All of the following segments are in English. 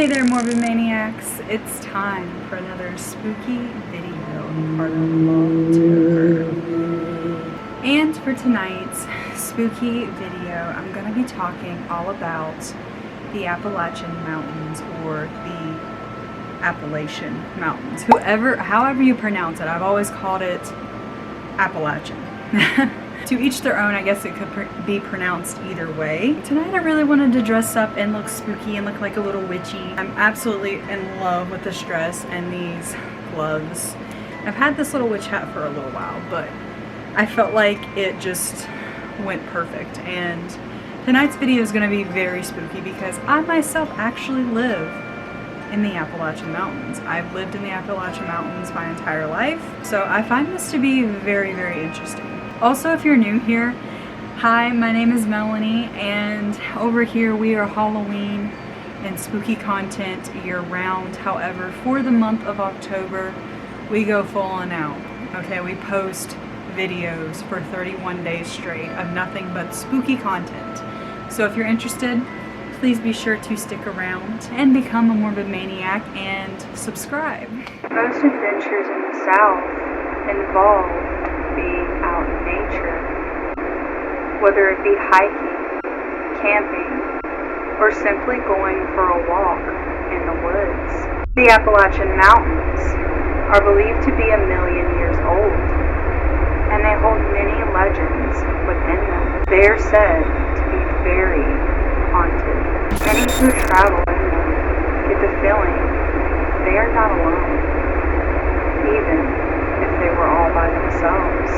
Hey there, Morbid Maniacs. It's time for another spooky video, part of VLOGTOBER. And for tonight's spooky video, I'm going to be talking all about the Appalachian Mountains, or the Appalachian Mountains. However you pronounce it, I've always called it Appalachian. To each their own, I guess it could be pronounced either way. Tonight I really wanted to dress up and look spooky and look like a little witchy. I'm absolutely in love with this dress and these gloves. I've had this little witch hat for a little while, but I felt like it just went perfect. And tonight's video is going to be very spooky because I myself actually live in the Appalachian Mountains. I've lived in the Appalachian Mountains my entire life, so I find this to be very, very interesting. Also, if you're new here, hi, my name is Melanie, and over here we are Halloween and spooky content year-round. However, for the month of October, we go full on out. Okay, we post videos for 31 days straight of nothing but spooky content. So if you're interested, please be sure to stick around and become a Morbid Maniac and subscribe. Most adventures in the South involve being out in nature, whether it be hiking, camping, or simply going for a walk in the woods. The Appalachian Mountains are believed to be 1 million years old, and they hold many legends within them. They are said to be very haunted. Many who travel in them get the feeling they are not alone, even if they were all by themselves.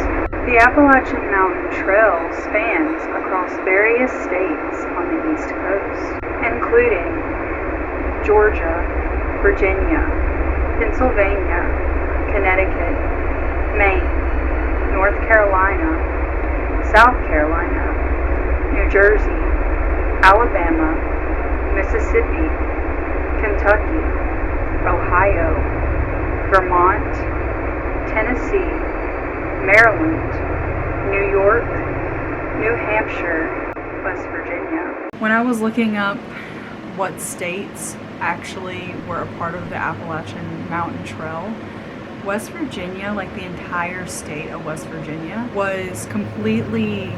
The Appalachian Mountain Trail spans across various states on the East Coast, including Georgia, Virginia, Pennsylvania, Connecticut, Maine, North Carolina, South Carolina, New Jersey, Alabama, Mississippi, Kentucky, Ohio, Vermont, Tennessee, Maryland, New York, New Hampshire, West Virginia. When I was looking up what states actually were a part of the Appalachian Mountain Trail, West Virginia, like the entire state of West Virginia, was completely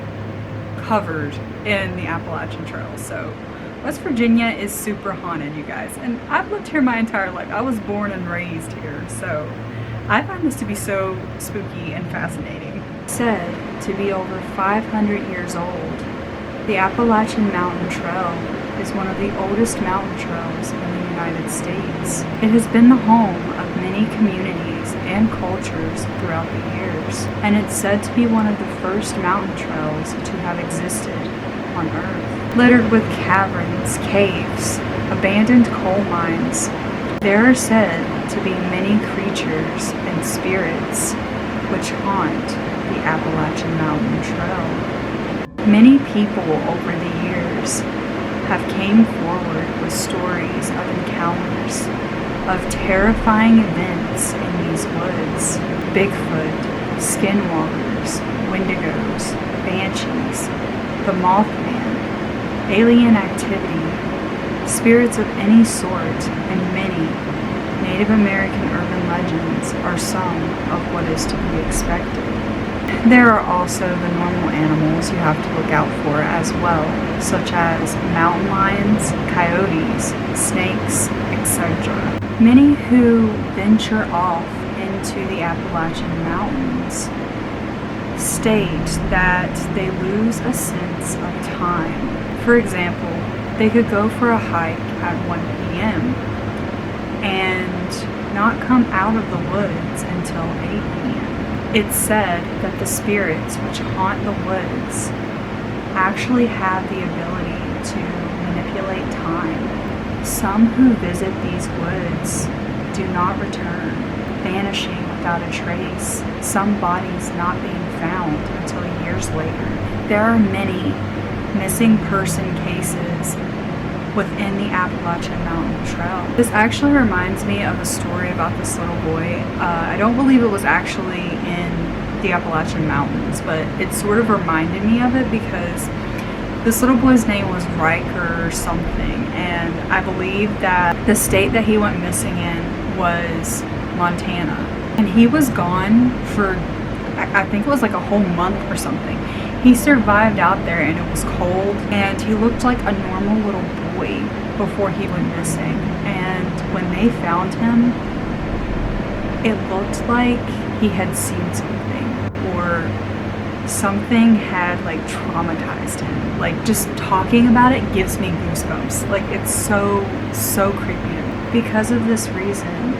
covered in the Appalachian Trail. So West Virginia is super haunted, you guys. And I've lived here my entire life. I was born and raised here, so I find this to be so spooky and fascinating. Said to be over 500 years old, the Appalachian Mountain Trail is one of the oldest mountain trails in the United States. It has been the home of many communities and cultures throughout the years, and it's said to be one of the first mountain trails to have existed on Earth. Littered with caverns, caves, abandoned coal mines, there are said to be many creatures and spirits which haunt the Appalachian Mountain Trail. Many people over the years have came forward with stories of encounters of terrifying events in these woods. Bigfoot, skinwalkers, wendigos, banshees, the Mothman, alien activity, spirits of any sort, and many Native American urban legends are some of what is to be expected. There are also the normal animals you have to look out for as well, such as mountain lions, coyotes, snakes, etc. Many who venture off into the Appalachian Mountains state that they lose a sense of time. For example, they could go for a hike at 1 p.m. and not come out of the woods until 8 p.m. It's said that the spirits which haunt the woods actually have the ability to manipulate time. Some who visit these woods do not return, vanishing without a trace, some bodies not being found until years later. There are many missing person cases within the Appalachian Mountain Trail. This actually reminds me of a story about this little boy. I don't believe it was actually in the Appalachian Mountains, but it sort of reminded me of it because This little boy's name was Riker or something, and I believe that the state that he went missing in was Montana. And he was gone for, I think it was like a whole month or something. He survived out there and it was cold, and he looked like a normal little boy before he went missing. And when they found him, it looked like he had seen something, or something had like traumatized him. Like, just talking about it gives me goosebumps. Like, it's so creepy. Because of this reason,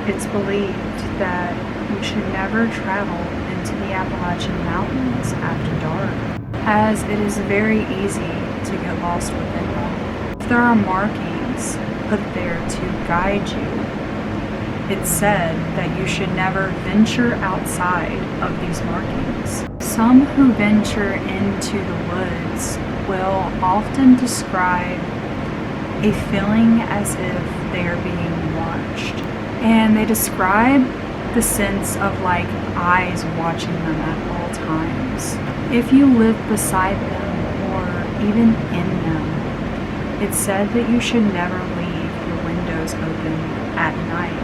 it's believed that you should never travel into the Appalachian Mountains after dark, as it is very easy to get lost within them. There are markings put there to guide you. It's said that you should never venture outside of these markings. Some who venture into the woods will often describe a feeling as if they are being watched. And they describe the sense of like eyes watching them at all times. If you live beside them or even in them, it's said that you should never leave your windows open at night.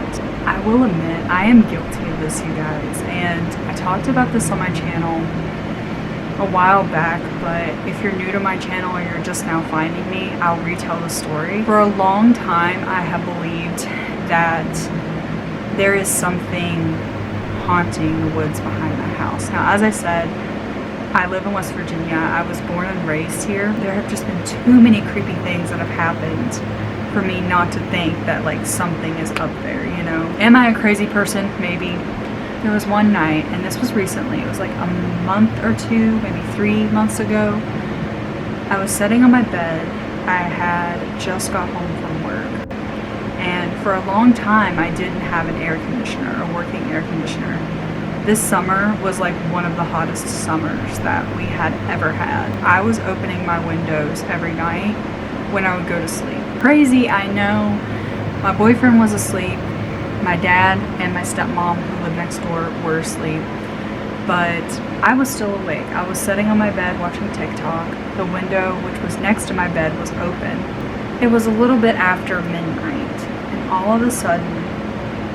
I will admit, I am guilty of this, you guys, and I talked about this on my channel a while back, but if you're new to my channel or you're just now finding me, I'll retell the story. For a long time, I have believed that there is something haunting the woods behind my house. Now, as I said, I live in West Virginia. I was born and raised here. There have just been too many creepy things that have happened for me not to think that like something is up there, you know? Am I a crazy person? Maybe. There was one night, and this was recently, it was like a month or two, maybe 3 months ago. I was sitting on my bed. I had just got home from work. And for a long time, I didn't have an air conditioner, a working air conditioner. This summer was like one of the hottest summers that we had ever had. I was opening my windows every night when I would go to sleep. Crazy, I know. My boyfriend was asleep. My dad and my stepmom, who lived next door, were asleep. But I was still awake. I was sitting on my bed watching TikTok. The window, which was next to my bed, was open. It was a little bit after midnight, and all of a sudden,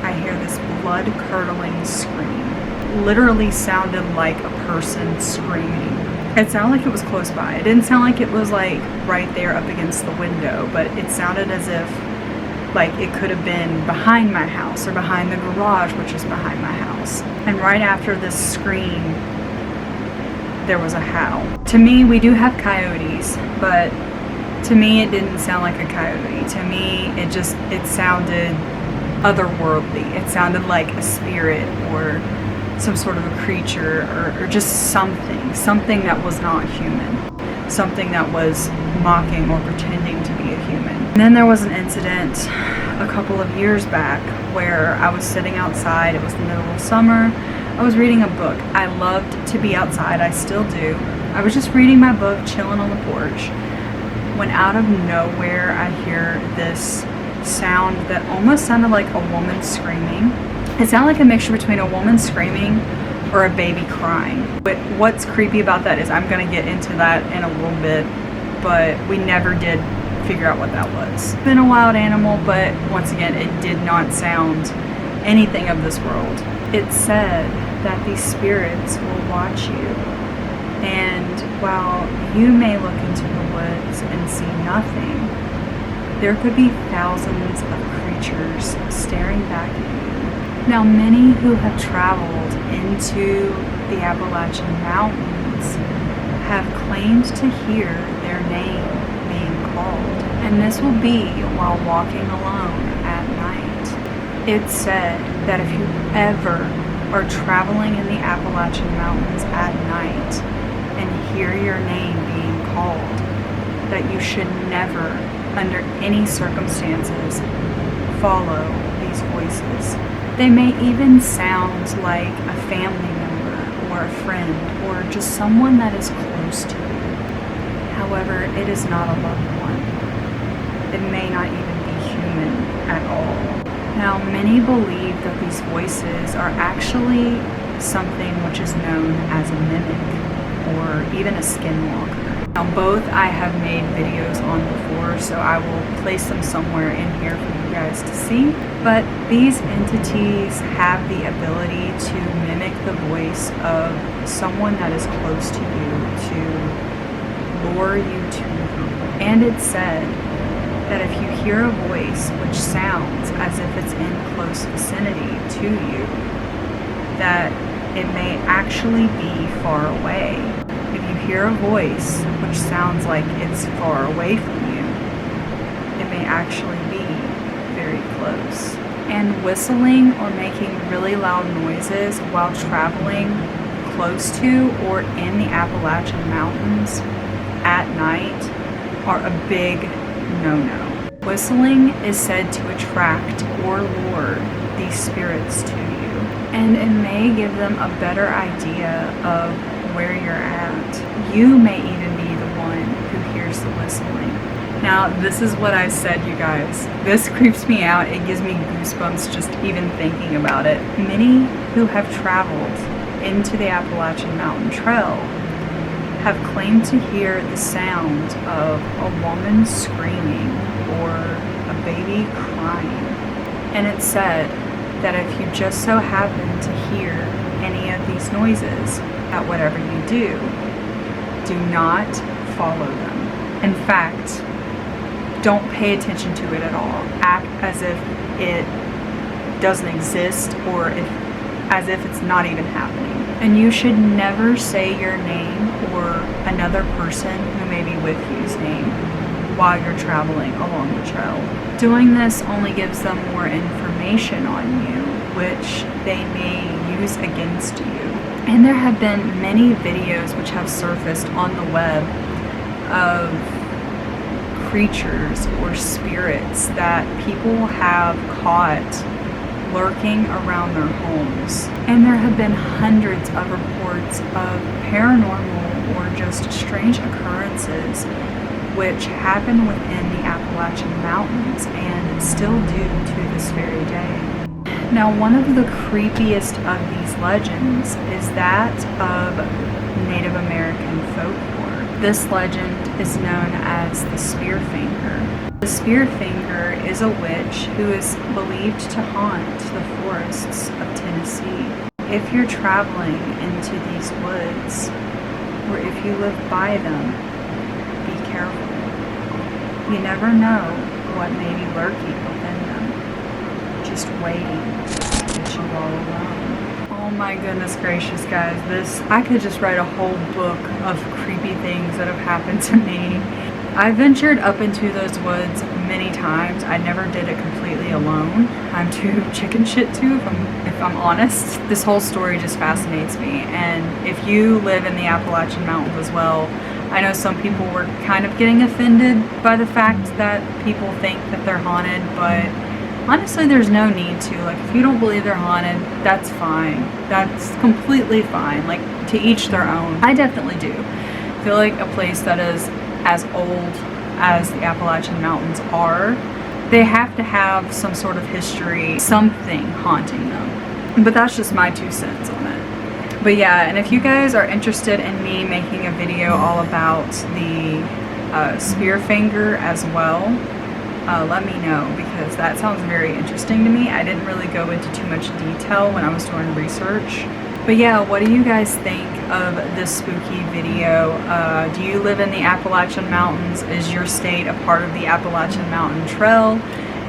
I hear this blood-curdling scream. Literally sounded like a person screaming. It sounded like it was close by. It didn't sound like it was like right there up against the window, but it sounded as if like it could have been behind my house or behind the garage, which is behind my house. And right after this scream, there was a howl. To me, we do have coyotes, but to me it didn't sound like a coyote. To me, it sounded otherworldly. It sounded like a spirit or some sort of a creature, or just something that was not human, something that was mocking or pretending to be a human. And then there was an incident a couple of years back where I was sitting outside. It was the middle of summer. I was reading a book. I loved to be outside. I still do. I was just reading my book, chilling on the porch, when out of nowhere I hear this sound that almost sounded like a woman screaming. It sounded like a mixture between a woman screaming or a baby crying. But what's creepy about that is I'm going to get into that in a little bit, but we never did figure out what that was. It's been a wild animal, but once again, it did not sound anything of this world. It's said that these spirits will watch you, and while you may look into the woods and see nothing, there could be thousands of creatures staring back at you. Now, many who have traveled into the Appalachian Mountains have claimed to hear their name being called, and this will be while walking alone at night. It's said that if you ever are traveling in the Appalachian Mountains at night and hear your name being called, that you should never, under any circumstances, follow these voices. They may even sound like a family member or a friend or just someone that is close to you. However, it is not a loved one. It may not even be human at all. Now, many believe that these voices are actually something which is known as a mimic or even a skinwalker. Now, both I have made videos on before, so I will place them somewhere in here for you guys to see. But these entities have the ability to mimic the voice of someone that is close to you, to lure you to them. And it's said that if you hear a voice which sounds as if it's in close vicinity to you, that it may actually be far away. If you hear a voice which sounds like it's far away from you, it may actually be very close. And whistling or making really loud noises while traveling close to or in the Appalachian Mountains at night are a big no-no. Whistling is said to attract or lure these spirits to you, and it may give them a better idea of where you're at. You may even be the one who hears the whistling. Now, this is what I said, you guys. This creeps me out. It gives me goosebumps just even thinking about it. Many who have traveled into the Appalachian Mountain Trail have claimed to hear the sound of a woman screaming or a baby crying. And it's said that if you just so happen to hear any of these noises at whatever you do not follow them. In fact, don't pay attention to it at all. Act as if it doesn't exist or as if it's not even happening. And you should never say your name or another person who may be with you's name while you're traveling along the trail. Doing this only gives them more information on you, which they may use against you. And there have been many videos which have surfaced on the web of creatures or spirits that people have caught lurking around their homes. And there have been hundreds of reports of paranormal or just strange occurrences which happen within the Appalachian Mountains and still do to this very day. Now, one of the creepiest of these legends is that of Native American folklore. This legend is known as the Spearfinger. The Spearfinger is a witch who is believed to haunt the forests of Tennessee. If you're traveling into these woods, or if you live by them, be careful. You never know what may be lurking within them, just waiting to get you all alone. Oh my goodness gracious, guys, I could just write a whole book of creepy things that have happened to me. I ventured up into those woods many times. I never did it completely alone. I'm too chicken shit to, if I'm honest. This whole story just fascinates me, and if you live in the Appalachian Mountains as well, I know some people were kind of getting offended by the fact that people think that they're haunted, but honestly, there's no need to. Like, if you don't believe they're haunted, that's fine. That's completely fine. Like, to each their own. I definitely do feel like a place that is as old as the Appalachian Mountains are, they have to have some sort of history, something haunting them. But that's just my 2 cents on it. But yeah, and if you guys are interested in me making a video all about the Spearfinger as well, let me know, because that sounds very interesting to me. I didn't really go into too much detail when I was doing research. But yeah, what do you guys think of this spooky video? Do you live in the Appalachian Mountains? Is your state a part of the Appalachian Mountain Trail?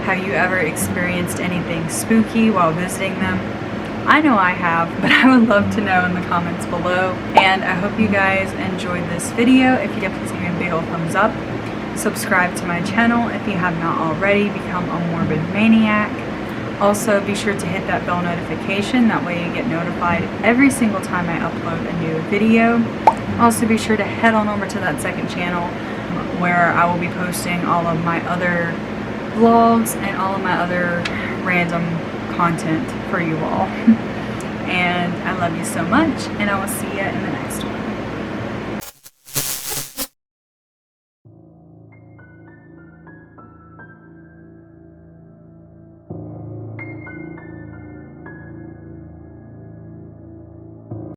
Have you ever experienced anything spooky while visiting them? I know I have, but I would love to know in the comments below. And I hope you guys enjoyed this video. If you did, please give me a big old thumbs up. Subscribe to my channel if you have not already. Become a morbid maniac. Also, be sure to hit that bell notification. That way you get notified every single time I upload a new video. Also, be sure to head on over to that second channel where I will be posting all of my other vlogs and all of my other random content for you all. And I love you so much, and I will see you in the next one.